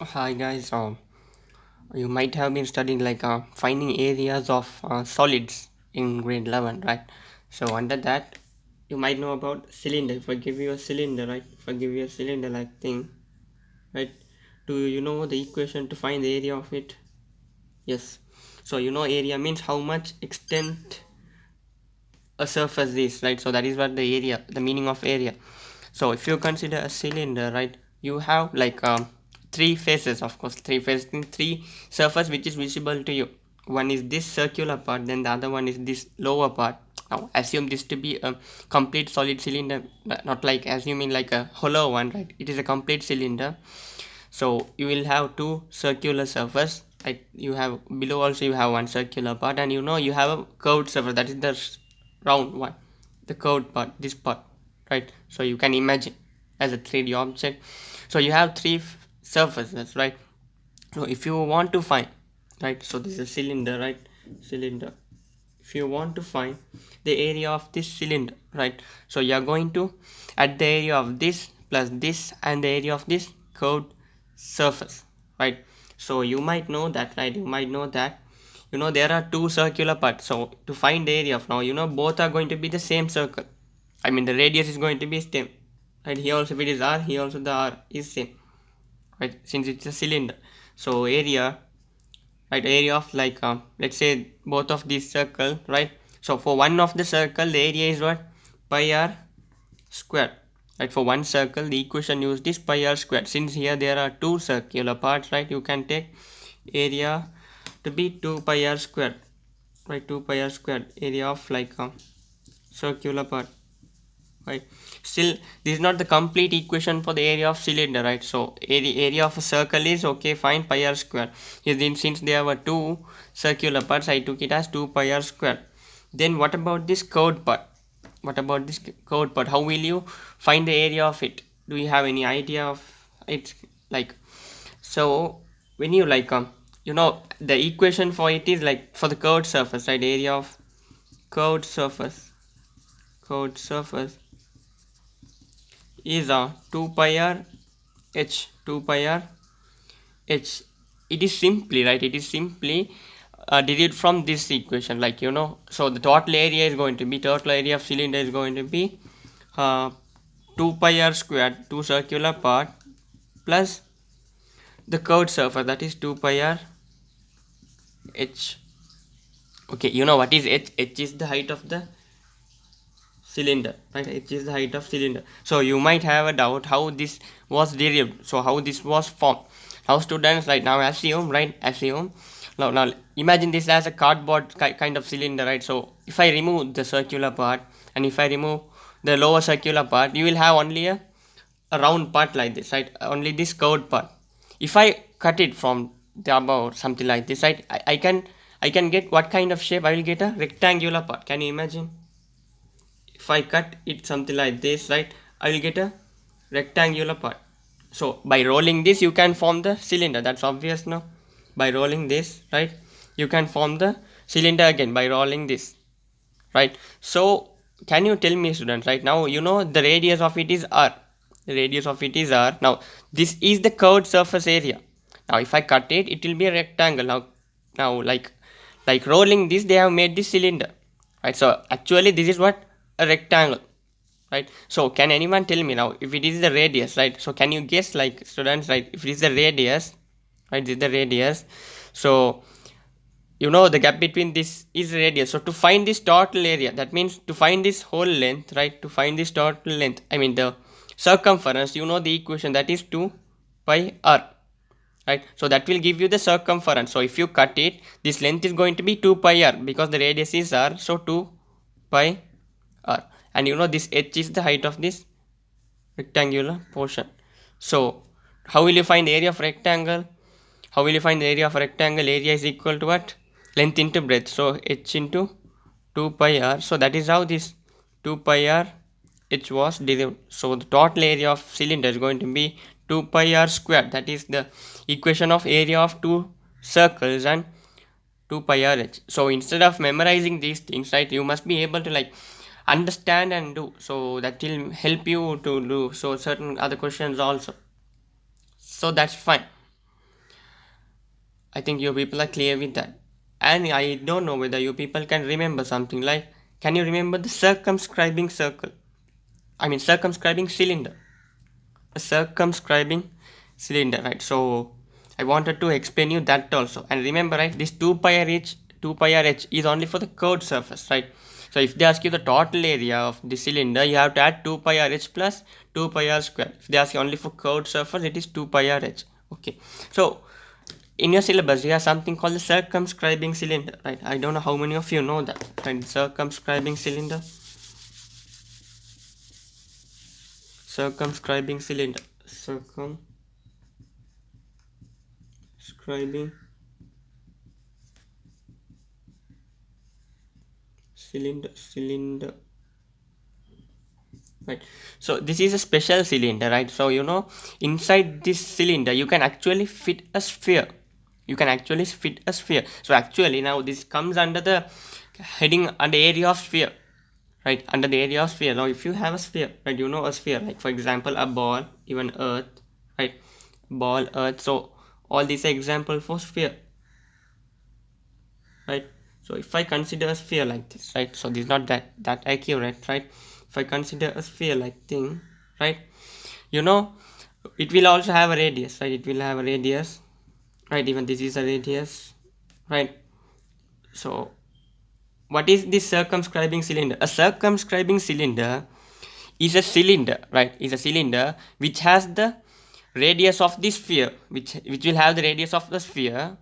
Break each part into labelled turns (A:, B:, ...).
A: Hi guys, you might have been studying finding areas of solids in grade 11, right? So under that, you might know about cylinder. If I give you a cylinder, right? If I give you a cylinder like thing, right? Do you know the equation to find the area of it? Yes. So you know area means how much extent a surface is, right? So that is what the area, the meaning of area. So if you consider a cylinder, right, you have three faces, of course, three faces, three surface which is visible to you. One is this circular part, then the other one is this lower part. Now assume this to be a complete solid cylinder, not like assuming like a hollow one, right? It is a complete cylinder. So you will have two circular surface, right? You have below also you have one circular part, and you know you have a curved surface, that is the round one, the curved part, this part, right? So you can imagine as a 3D object. So you have three surfaces, right? So if you want to find, right, so this is a cylinder, right? Cylinder. If you want to find the area of this cylinder, right, so you are going to add the area of this plus this and the area of this curved surface, right? So you might know that, right? You might know that, you know, there are two circular parts. So to find the area of, now you know both are going to be the same circle. I mean the radius is going to be same, right? Here also if it is r, here also the r is same, right, since it's a cylinder. So area, right, area of let's say both of these circle, right? So for one of the circle the area is what, pi r square, right? For one circle the equation used is pi r square. Since here there are two circular parts, right, you can take area to be 2 pi r square, right? 2 pi r square area of circular part, right? Still this is not the complete equation for the area of cylinder, right? So area of a circle is okay, fine, pi r square. Here then since there were two circular parts, I took it as 2 pi r square. Then what about this curved part? What about this curved part? How will you find the area of it? Do you have any idea of it? Like, so when you you know the equation for it is like for the curved surface, right? Area of curved surface, curved surface is 2 pi r h, 2 pi r h. It is simply, right, it is simply derived from this equation, like you know. So the total area is going to be, total area of cylinder is going to be 2 pi r squared, two circular part, plus the curved surface, that is 2 pi r h. Okay, you know what is h? H is the height of the cylinder, right? H is the height of cylinder. So you might have a doubt how this was derived, so how this was formed. Now students, right, now assume, right, assume, now imagine this as a cardboard kind of cylinder, right? So if I remove the circular part and if I remove the lower circular part, you will have only a round part like this, right? Only this curved part. If I cut it from the above, something like this, right, I can get what kind of shape? I will get a rectangular part. Can you imagine? If I cut it something like this, right, I will get a rectangular part. So by rolling this you can form the cylinder, that's obvious now. By rolling this, right, you can form the cylinder again by rolling this, right? So can you tell me students, right, now you know the radius of it is r, the radius of it is r. Now this is the curved surface area. Now if I cut it, it will be a rectangle. Now like rolling this, they have made this cylinder, right? So actually this is what, a rectangle, right? So can anyone tell me now if it is the radius, right? So can you guess, like students, right, if it is the radius, right, this is the radius. So you know the gap between this is radius. So to find this total area, that means to find this whole length, right, to find this total length, I mean the circumference, you know the equation, that is 2 pi r, right? So that will give you the circumference. So if you cut it, this length is going to be 2 pi r because the radius is r, so 2 pi r. And you know this h is the height of this rectangular portion. So how will you find the area of rectangle? How will you find the area of rectangle? Area is equal to what? Length into breadth. So h into 2 pi r. So that is how this 2 pi r h was derived. So the total area of cylinder is going to be 2 pi r squared. That is the equation of area of two circles and 2 pi r h. So instead of memorizing these things, right, you must be able to like understand and do. So that will help you to do so certain other questions also. So that's fine. I think you people are clear with that. And I don't know whether you people can remember something like, can you remember the circumscribing circle? I mean circumscribing cylinder. A circumscribing cylinder, right? So I wanted to explain you that also. And remember, right, this 2 pi r h, 2 pi r h is only for the curved surface, right? So if they ask you the total area of the cylinder, you have to add 2 pi r h plus 2 pi r square. If they ask you only for curved surface, it is 2 pi r h. Okay. So in your syllabus, you have something called the circumscribing cylinder, right? I don't know how many of you know that, right? Circumscribing cylinder. Circumscribing cylinder. Circumscribing cylinder, right? So this is a special cylinder, right? So you know, inside this cylinder you can actually fit a sphere. You can actually fit a sphere. So actually now this comes under the heading under area of sphere, right? Under the area of sphere. Now if you have a sphere, right, you know, a sphere, like for example a ball, even earth, right? Ball, earth. So all these are example for sphere, right? So if I consider a sphere like this, right, so this is not that accurate, right? If I consider a sphere like thing, right, you know, it will also have a radius, right? It will have a radius, right? Even this is a radius, right? So what is this circumscribing cylinder? A circumscribing cylinder is a cylinder, right? Is a cylinder which has the radius of the sphere, which will have the radius of the sphere,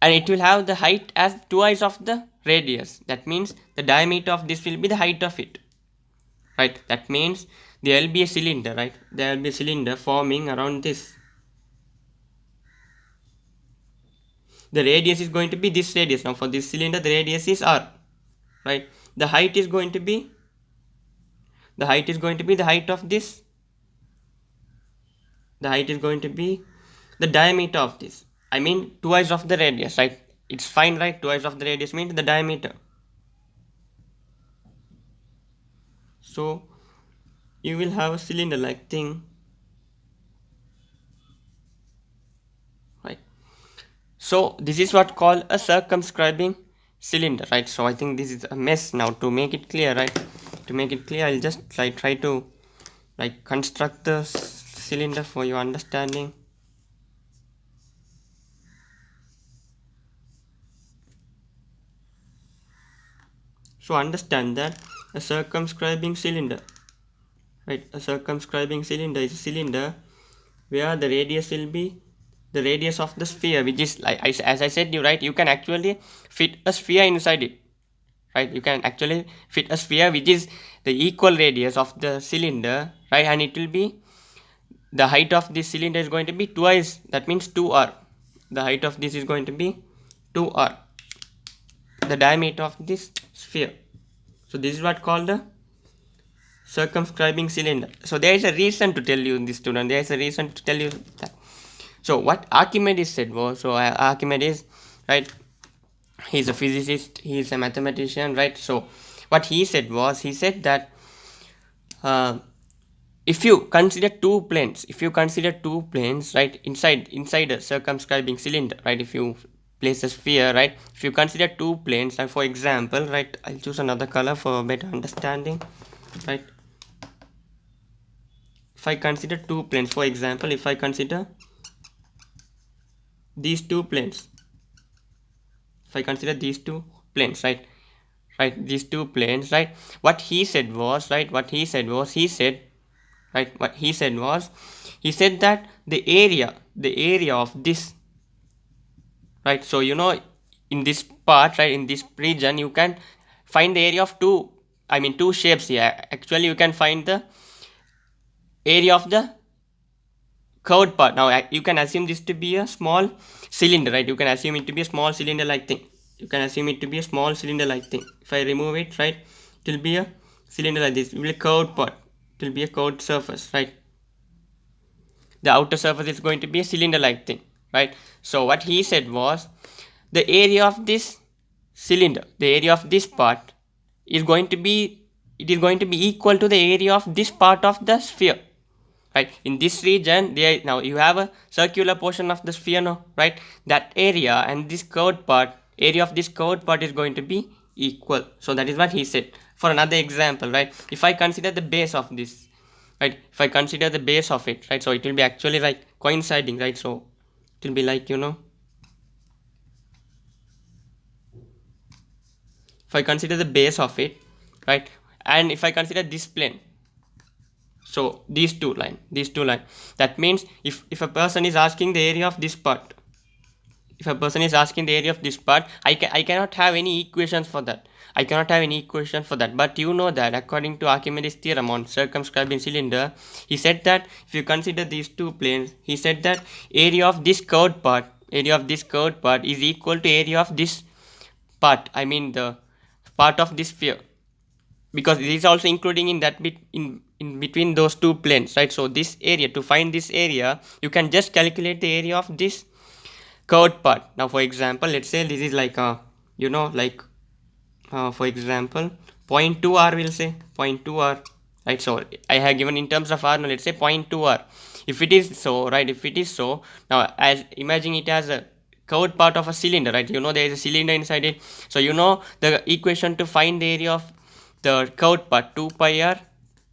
A: and it will have the height as twice of the radius. That means the diameter of this will be the height of it, right? That means there will be a cylinder, right? There will be a cylinder forming around this. The radius is going to be this radius. Now for this cylinder the radius is r, right? The height is going to be the height of this. The height is going to be the diameter of this. I mean twice of the radius, right? It's fine, right? Twice of the radius means the diameter. So you will have a cylinder like thing, right? So this is what called a circumscribing cylinder, right? So I think this is a mess. Now to make it clear, right, to make it clear, I'll just try to like construct the cylinder for your understanding. So understand that a circumscribing cylinder, right, a circumscribing cylinder is a cylinder where the radius will be the radius of the sphere, which is like as I said you, right, you can actually fit a sphere inside it, right? You can actually fit a sphere which is the equal radius of the cylinder, right? And it will be the height of this cylinder is going to be twice, that means 2r. The height of this is going to be 2r, the diameter of this sphere. So this is what called the circumscribing cylinder. So there is a reason to tell you this, student. There is a reason to tell you that. So what Archimedes said was, so Archimedes, right, he's a physicist, he's a mathematician, right? So what he said was, he said that if you consider two planes, right, inside a circumscribing cylinder, right, if you place a sphere, right, if you consider two planes, and for example, right, I'll choose another color for better understanding, right? If I consider two planes, for example, if I consider these two planes, if I consider these two planes, right, these two planes, right, what he said was, he said that the area of this, right, so you know, in this part, right, in this region, you can find the area of two shapes here. Actually you can find the area of the curved part. Now you can assume this to be a small cylinder, right? You can assume it to be a small cylinder like thing. If I remove it, right, it will be a cylinder like this. It will be a curved part. It will be a curved surface, right? The outer surface is going to be a cylinder like thing, right? So what he said was, the area of this cylinder, the area of this part is going to be equal to the area of this part of the sphere, right? In this region, there now you have a circular portion of the sphere now, right? That area and this curved part, area of this curved part is going to be equal. So that is what he said. For another example, right, if I consider the base of this, right, if I consider the base of it, right, so it will be actually like coinciding, right? So it will be like, you know, if I consider the base of it, right, and if I consider this plane, so these two line, that means if a person is asking the area of this part, if a person is asking the area of this part, I cannot have any equations for that. I cannot have any equation for that. But you know that according to Archimedes theorem on circumscribing cylinder, he said that if you consider these two planes, he said that area of this curved part, is equal to area of this part. I mean the part of this sphere, because it is also including in that bit in between those two planes, right? So this area, to find this area, you can just calculate the area of this curved part. Now for example, let's say this is like a, you know, like for example 0.2 r, will say 0.2 r, right? So I have given in terms of r, now let's say 0.2 r. If it is so, right, if it is so, now as imagine it as a curved part of a cylinder, right? You know there is a cylinder inside it. So you know the equation to find the area of the curved part, 2 pi r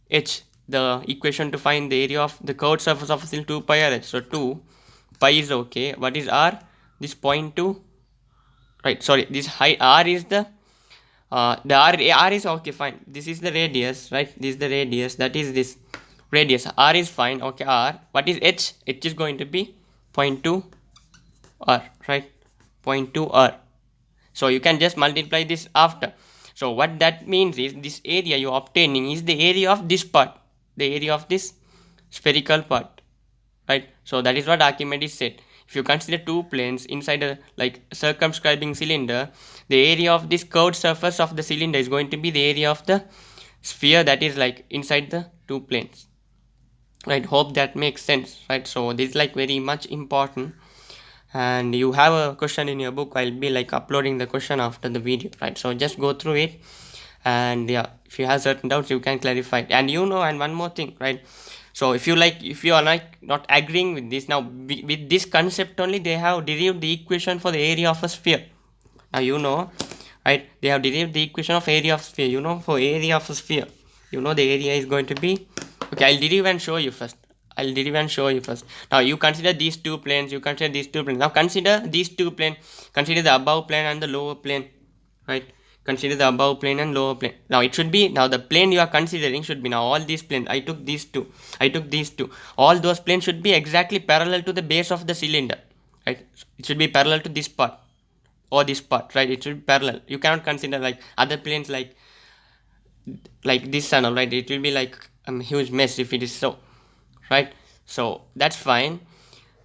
A: h. The equation to find the area of the curved surface of a cylinder, 2 pi r h. So 2 pi is okay. What is r? This 0.2, right? Sorry, this height r is the r is okay, fine. This is the radius, right? This is the radius, that is this radius. R is fine, okay. R, what is h? H is going to be 0.2 r, right? 0.2 r. So you can just multiply this after. So what that means is this area you are obtaining is the area of this part, the area of this spherical part, right? So that is what Archimedes said. If you consider two planes inside a like circumscribing cylinder, the area of this curved surface of the cylinder is going to be the area of the sphere that is like inside the two planes, right? Hope that makes sense, right? So this is like very much important, and you have a question in your book. I'll be like uploading the question after the video, right? So just go through it, and yeah, if you have certain doubts you can clarify. And you know, and one more thing, right? So if you are like not agreeing with this, now with this concept only they have derived the equation for the area of a sphere. Now you know, right, they have derived the equation of area of sphere. You know, for area of a sphere, you know the area is going to be, okay, I'll derive and show you first. Now you consider these two planes, now consider these two planes, consider the above plane and the lower plane, right? Consider the above plane and lower plane. Now it should be, now the plane you are considering should be, now all these planes, I took these two, all those planes should be exactly parallel to the base of the cylinder, right? It should be parallel to this part or this part, right? It should be parallel. You cannot consider like other planes like this and all, right? It will be like a huge mess if it is so, right? So that's fine.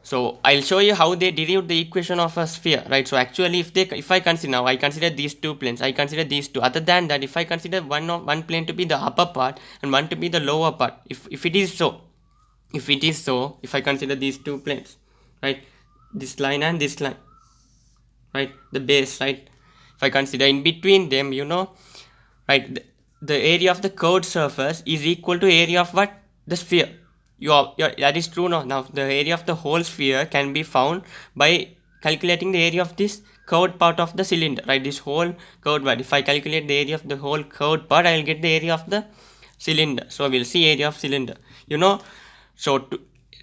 A: So I'll show you how they derived the equation of a sphere, right? So actually if I consider, now I consider these two planes, I consider these two. Other than that, if I consider one plane to be the upper part and one to be the lower part, if it is so, if I consider these two planes, right, this line and this line, right, the base, right, if I consider in between them, you know, right, the area of the curved surface is equal to area of what? The sphere. That is true. Now the area of the whole sphere can be found by calculating the area of this curved part of the cylinder, right? This whole curved part, if I calculate the area of the whole curved part, I will get the area of the cylinder. So we'll see area of cylinder, you know. So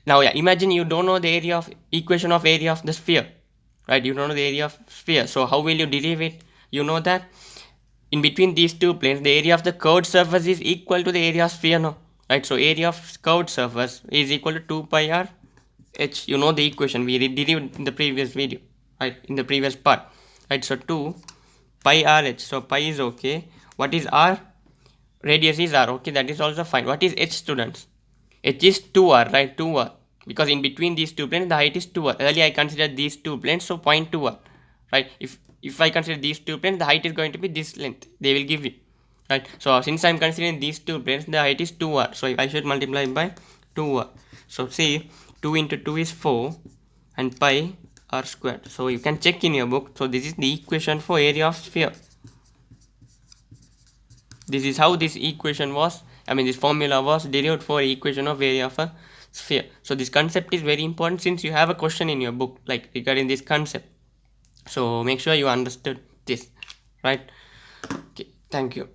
A: now yeah, imagine you don't know the area of equation of area of the sphere, right? You don't know the area of sphere, so how will you derive it? You know that in between these two planes, the area of the curved surface is equal to the area of sphere, no, right? So area of curved surface is equal to 2 pi r h. You know the equation, we derived in the previous video, right, in the previous part, right? So 2 pi r h. So pi is okay. What is r? Radius is r, okay, that is also fine. What is h, students? H is 2r, right? 2r, because in between these two planes the height is 2r. Earlier I considered these two planes, so 0.2r, right? If I consider these two planes, the height is going to be this length they will give you, right? So since I'm considering these two planes, the height is 2r, so I should multiply by 2r. So see, 2 into 2 is 4 and pi r squared. So you can check in your book. So this is the equation for area of sphere. This is how this equation was, I mean this formula was derived for equation of area of a sphere. So this concept is very important, since you have a question in your book like regarding this concept. So make sure you understood this, right? Okay, thank you.